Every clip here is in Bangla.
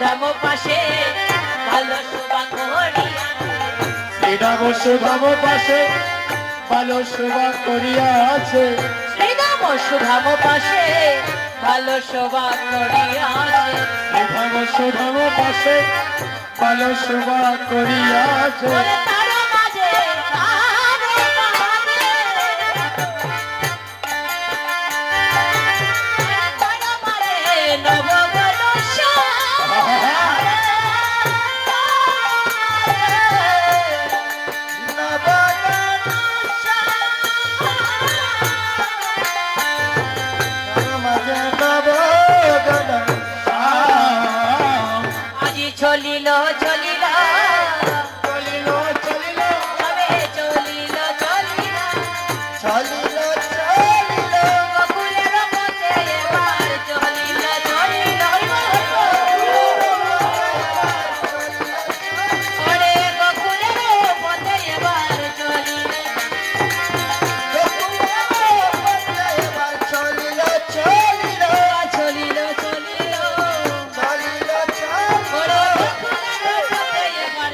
সুধাম পাশে ভালো শোভা করিয়া শ্রীরাম সুধাম পাশে ভালো শোভা করিয়া আছে শ্রীরাম সুধাম পাশে ভালো শোভা করিয়া আছে শ্রীরাম সুধাম পাশে ভালো শোভা করিয়া আছে ওরে তার মাঝে কারে মাঝে তার মাঝে নবগণ আজি চলিল চলিল চলিল চলিল তবে চলিল চলিল চলিল বকুলের পথে এবার চলিল চলিল ওরে বকুলের পথে এবার চলিল চলিল চলিল ওরে বকুলের পথে এবার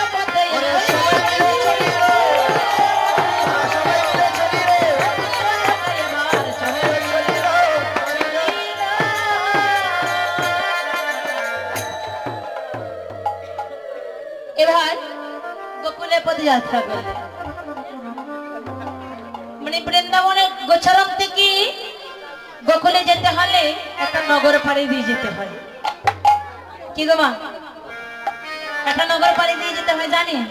বকুলের পথে এবার গোকুলে পদযাত্রা করলে মানে বৃন্দাবনের গোচরণ থেকে গোকুলে যেতে হলে একটা নগর পাড়ি দিয়ে যেতে হয় কি গো মা একটা নগর পাড়ি দিয়ে যেতে হয় জানেন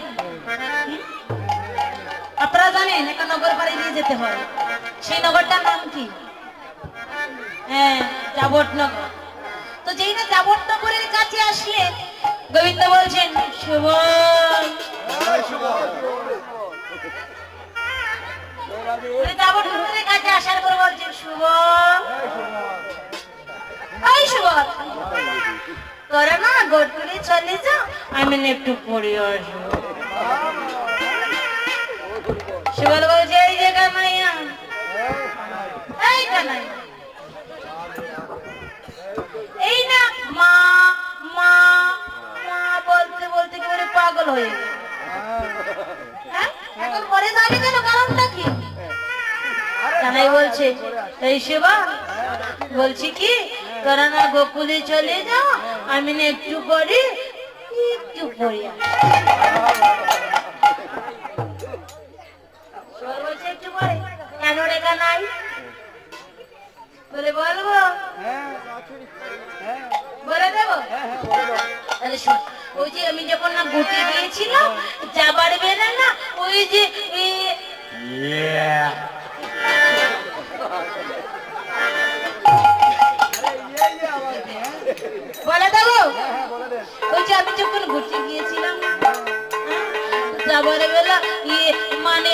আপনারা জানেন একটা নগর পাড়ি দিয়ে যেতে হয় সেই নগরটার নাম কি হ্যাঁ যাবট নগর তো যেই না যাবট নগরের কাছে আসলে গোবিন্দ বলছেন শুভন যাবট নগরের কাছে আসার পর বলছেন শুভন এই শুভন তোরা না গোটকুলি চলে যাও আমি না একটু পড়ে আসবো শুভন বলছে এই যে কানাইয়া এই কানাইয়া এই না মা মা মা বলতে বলতে কি বলে পাগল হয়ে গেল হ্যাঁ এখন পরে যাবে কেন কারণটা কি কানাই বলছে এই শিবা বলছি কি তোরা না গোকুলে চলে যাও আমি না একটু পরে একটু পড়ে বলছে একটু পরে কেন রে কানাই বলে বলবো বলে দেবো তাহলে শোন ওই যে আমি যখন না ঘুরতে গিয়েছিলাম যাবার বেলা না ওই যে বলে দেবো ওই যে আমি যখন ঘুরতে গিয়েছিলাম না যাবার বেলা মানে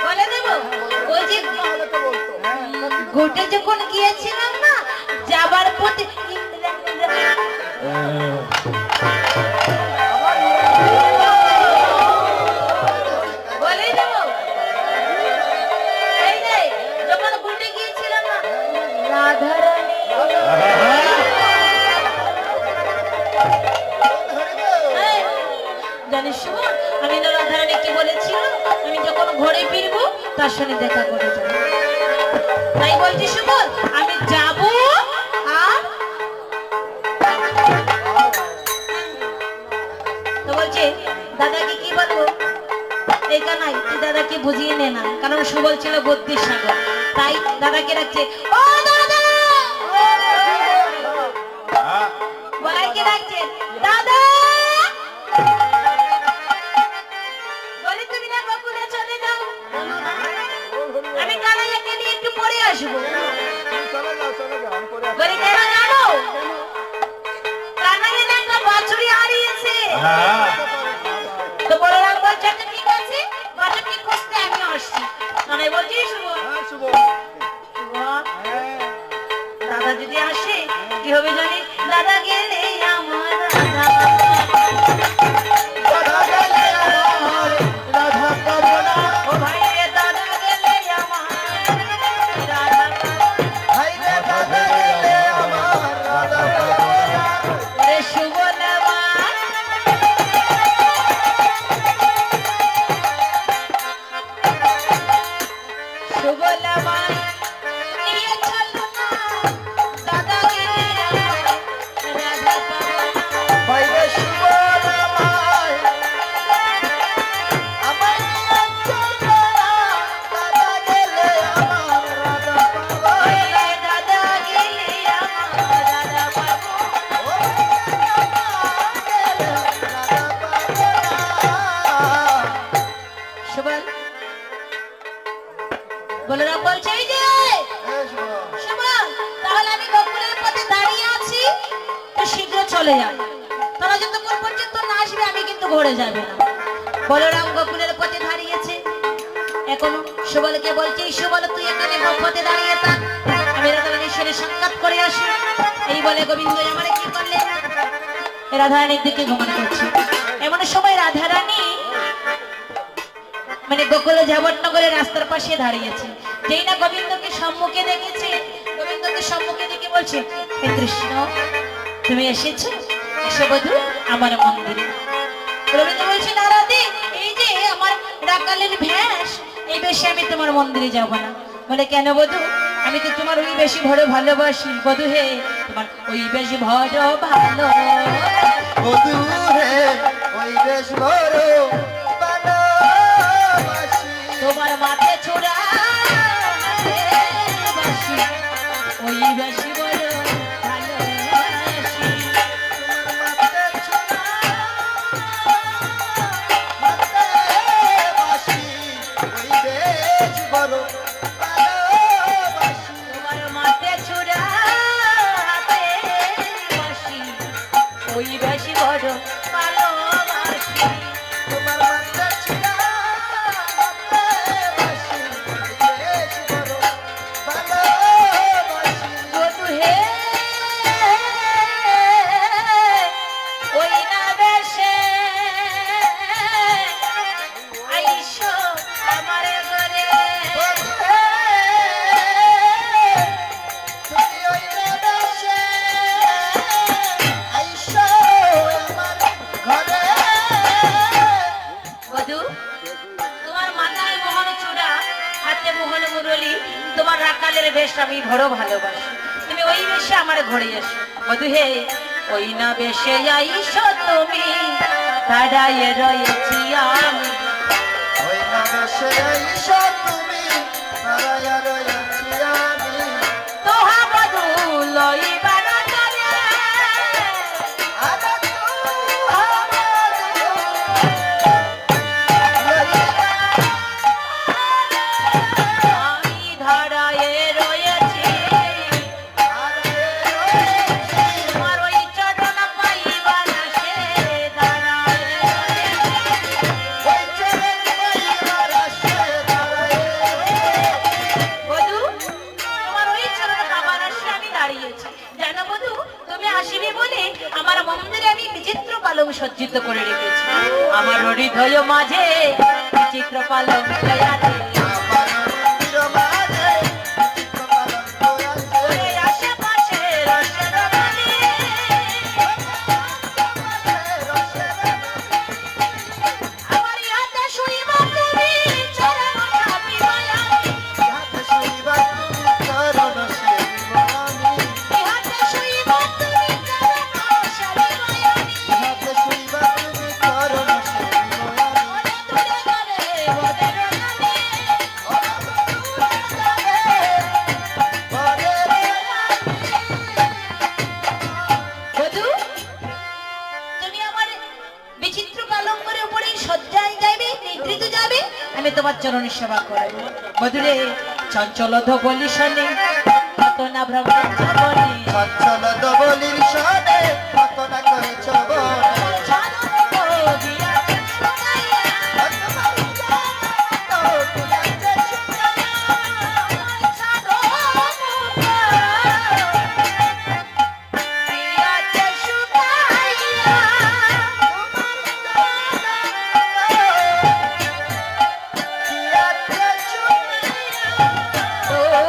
বলে দেবো ওই যে ঘুরতে যখন গিয়েছিলাম না যাবার পথে বলে দেবো এই যে যখন ঘুরতে গিয়েছিলাম না রাধারানী জানিস শুভ আমি না রাধারানী কি বলেছিল আমি যখন ঘরে ফিরবো তার সঙ্গে দেখা করে যাবো তাই বলছি শুভ আমি যাব আর তো বলছে দাদাকে কি বলবো এই কানাই তুই দাদাকে বুঝিয়ে নে না কারণ সুবল ছিল বুদ্ধির সাগর তাই দাদাকে রাখছে ও দাদা বলাইকে রাখছে দাদা বলে তুমি না গোকুলে চলে যাও আমি কানাইয়াকে নিয়ে একটু পরে আসবো বলে কেন জানো কানাইয়া না একটা বাছুরি হারিয়েছে তো বলরাম বলছে ঠিক আছে বাছুরকে খুঁজতে আমি আসছি কানাই বলছি শুভ শুভ আসবে, আমি কিন্তু ঘরে যাবে না। বলরাম গোকুলের পথে দাঁড়িয়েছে, এখনো সুবলকে বলছে, সুবল তুই এখানে পথে দাঁড়িয়ে থাক, আমি রাধারানীর সাথে সাক্ষাৎ করে আসি। এই বলে গোবিন্দ আমার কি করলে রাধারানীর দিকে গমন করছে। এমন সময় রাধারানী মানে গোকুলে জগন্নগরের রাস্তার পাশে দাঁড়িয়েছে। যেই না গোবিন্দকে সম্মুখে দেখেছে, গোবিন্দকে সম্মুখে দেখে বলছে, হে কৃষ্ণ তুমি এসেছো, এসো বধূ আমার মন্দিরে। গোবিন্দ বলছে, না রাধে, এই যে আমার রাকালের ভেষ, এই বেশে আমি তোমার মন্দিরে যাব না। বলে কেন বধূ, আমি তো তোমার ওই বেশি বড় ভালোবাসি। বধূ হে, তোমার ওই বেশি বড় ভালো, বধূ হে ওই বেশ বড় ভালোবাসি। তোমার মাথে ছোড়া বাসি, ওই বেশি বড় ভালোবাসি। মাতে ছোড়া হাতে বাঁশি, ওই বেশ বড় ভালোবাসি। তোমার মাথে ছোড়া হাতে বাসি, ওই বেশি বড় ভালোবাসি। তোমার মাতে ছোড়া হাতে বাঁশি, ওই বেশ বড় ভালোবাসি। বধূ হে, ওই না বেশে আইসো আমার ঘরে। তুমি ওই বেশে আইসো আমার ঘরে। বধূ, তোমার মাথায় মোহন চূড়া, হাতে মোহন মুরলি, তোমার রাকালের বেশ আমি বড় ভালোবাসি। তুমি ওই বেশে আমার ঘরে এসো। বধূ হে, ওই না বেশে আইসো তুমি, দাঁড়াইয়ে রয়েছি আমি। ওই না বেশে আইসো তুমি, দাঁড়াইয়া রয়েছি আমি। তোহা বধূ লইবা না চলে, আরে তু আমার লইয়া আমি দাঁড়াইয়ে রয়েছি। আরে রয়েছি। তোমার ওই চরণ পাইবা না সে, দাঁড়াইয়ে রয়েছি। ওই চরণ পাইবার আশে দাঁড়ায়ে বধূ, তোমার ওই চরণ পাবার আশে আমি দাঁড়িয়েছি। জানো বধূ, তুমি আসিবে বলে আমার মন্দিরে আমি বিচিত্র পালং সজ্জিত করে রেখেছি। আমার হৃদয় মাঝে বিচিত্র পালং আছে। আমার মন্দির মাঝে চিত্রকলঙ্ক আছে। ওরে আশেপাশে রসের বাণী, আমার হাতে শুইবা তুমি, চরণ চাপিবা আমি। হাতে শুইবা তুমি, চরণ সেবিব আমি। হাতে শুইবা তুমি, চরণ সারিবা আমি। হাতে শুইবা তুমি, চরণ সেবিব আমি। ওরে দূরে যাবে ওদের রানী, বধূ, তুমি আমার বিচিত্র পালঙ্কের উপরে সজ্জায় যাইবে, নিদ্রিত যাবে, আমি তোমার চরণের সেবা করব। বধূরে, চঞ্চল ধবলি শনে, কত না ভ্রমণ বনে, চঞ্চল দবলির সনে কত না করেছ বনে।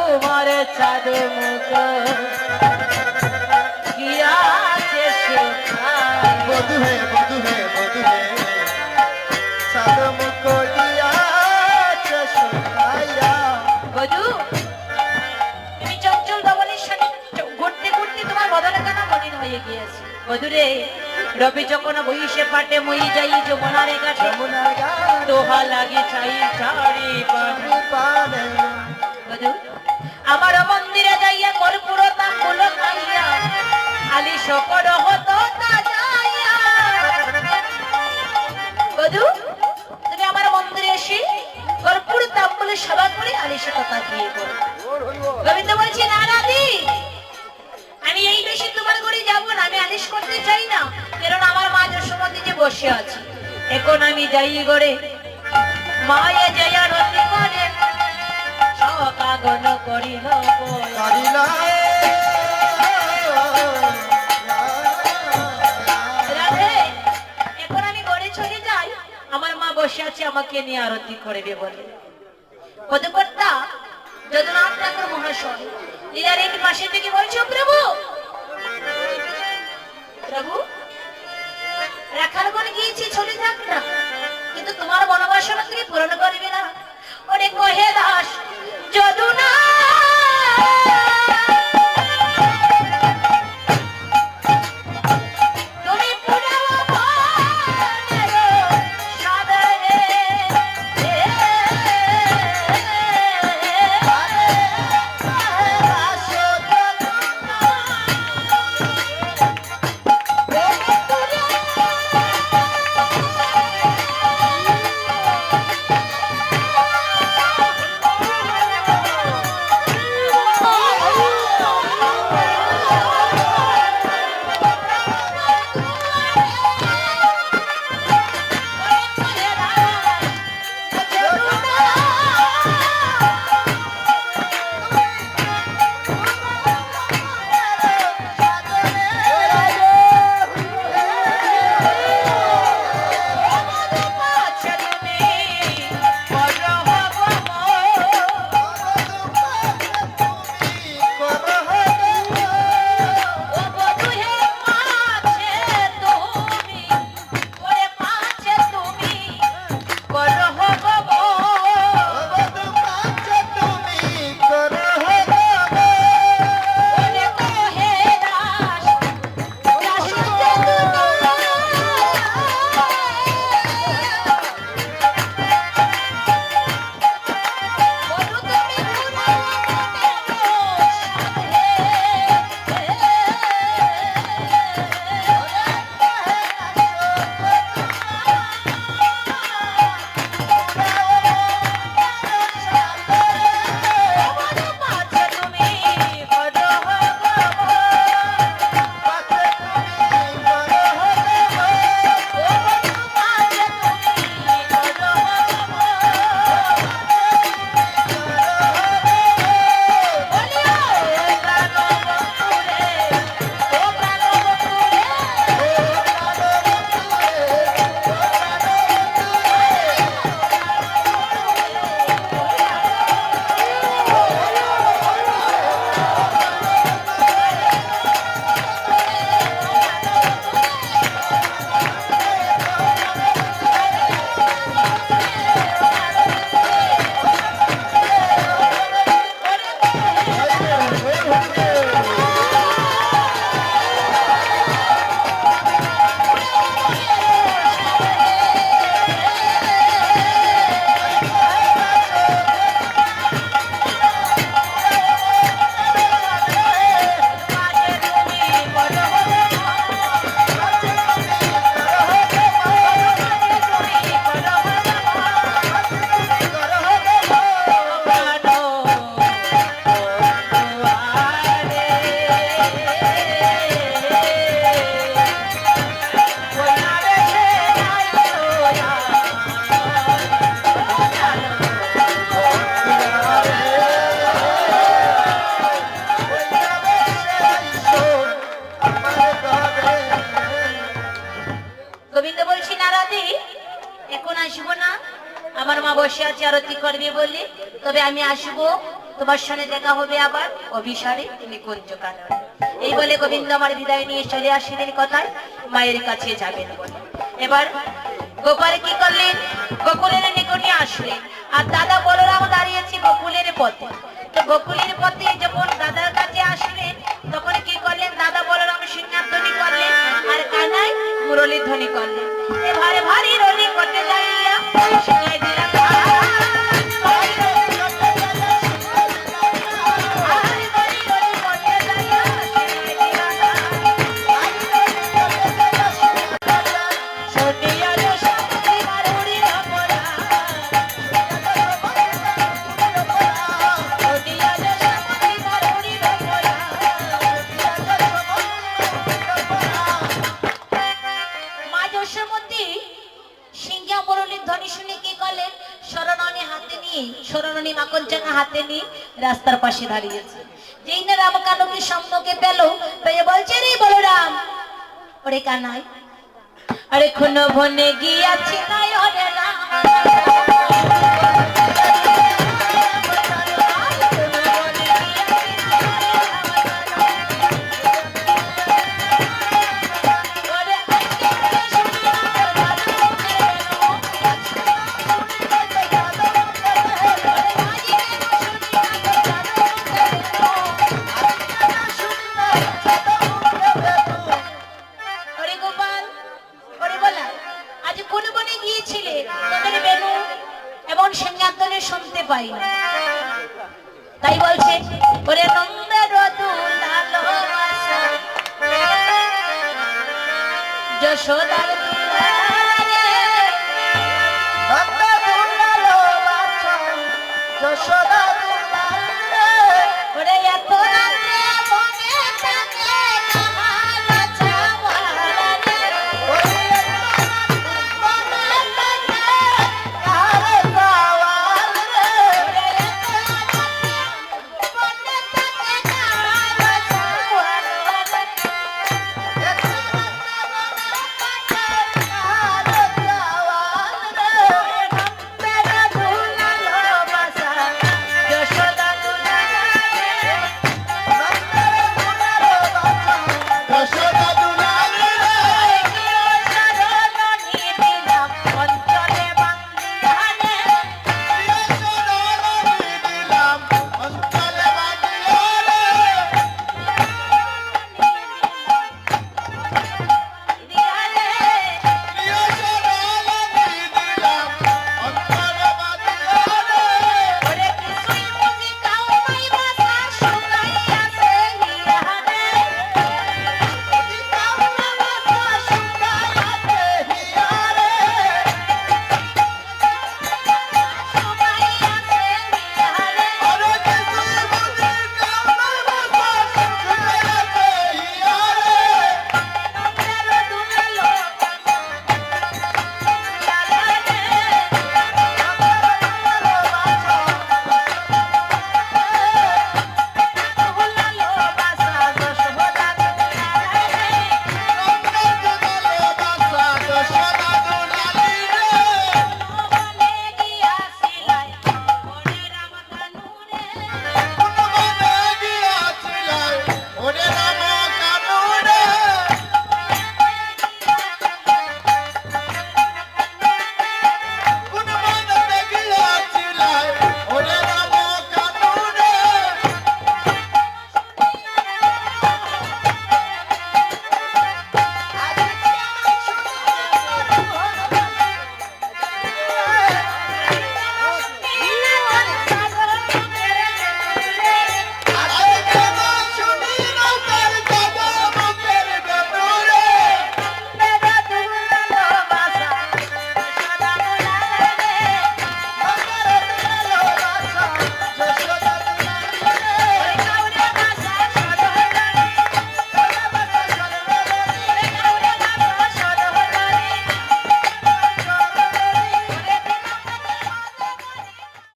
তোমার চাঁদ মুখ গিয়াছে শুকাইয়া। বধু হে বধু হে বধু হে, সাদ মুখ দিয়াছে শুকাইয়া। বধূ, তুমি চঞ্চল ধবলের সাথে ঘুরতে ঘুরতে তোমার বদলে কানা মলিন হয়ে গিয়েছে। বধূরে, রবি যখন বইসে পাটে মই যাই যমুনারে কাছে, যমুনার গান দোহা লাগে চাই চারি পানে। পানে। বধূ, আমার মন্দিরে যাইয়া কর্পূর তাম্বুল খাইয়া, আলি শকর হতো তা যাইয়া। বধূ, তুমি আমার মন্দিরে এসে কর্পূর তাম্বুলের সেবা করে আলিশা কথা দিয়ে করো। গোবিন্দ বলছি, না রাধি, আমি এই বেশি তোমার ঘরে যাবো না, আমি আলিশ করতে চাই না। কারণ আমার মা যশোমতী যে বসে আছি, এখন আমি যাই গড়ে মায়ে জয়া রতি করে সকাগন করিল করিলা রাধে। এখন আমি গড়ে চলে যাই, আমার মা বসে আছে আমাকে নিয়ে আরতি করবে বলে। পদকর্তা যদুনাথ ঠাকুর মহাশয় লীলার এই পাশে থেকে বলছো, প্রভু প্রভু রাখার কোন গিয়েছি চলে যাক না, কিন্তু তোমার বনবাসনা তুমি পূরণ করবে না। ওরে কহে দাস যদুনা তুমি পুরাও বনের সাদরে, আমার মা বসে আছে আরতি করবে বলে, তবে আমি আসবো, তোমার সঙ্গে দেখা হবে আবার অভিসারে তুমি কুঞ্জ কানন। এই বলে গোবিন্দ আমার বিদায় নিয়ে চলে আসলেন কথায় মায়ের কাছে যাবেন বলে। এবার গোপাল কি করলেন, গোকুলের নিকটে আসলেন, আর দাদা বলরাম দাঁড়িয়েছে গোকুলের পথে। তো গোকুলের পথে যখন দাদার কাছে আসলেন তখন কি করলেন, দাদা বলরাম সিংহার ধ্বনি করলেন আর কানাই মুরলীর ধ্বনি করলেন। এবারে ভারী রলি করতে যাইয়া সিংহায় দিলাম পার্শ্ববর্তী সিংহা মুরলীর ধ্বনি শুনে কি করলেন, শরণনী মাখন চাঙা হাতে নিয়ে রাস্তার পাশে দাঁড়িয়েছে। যেই না রামকানুকে সম্মুখে পেল, পেয়ে বলছে, রে বলরাম, ওরে কানাই, আরে খুন বনে গিয়াছি নাই ওরে রাম, শুনতে পাই না। তাই বলছে, ওরে নন্দের ভালোবাসা যশোদার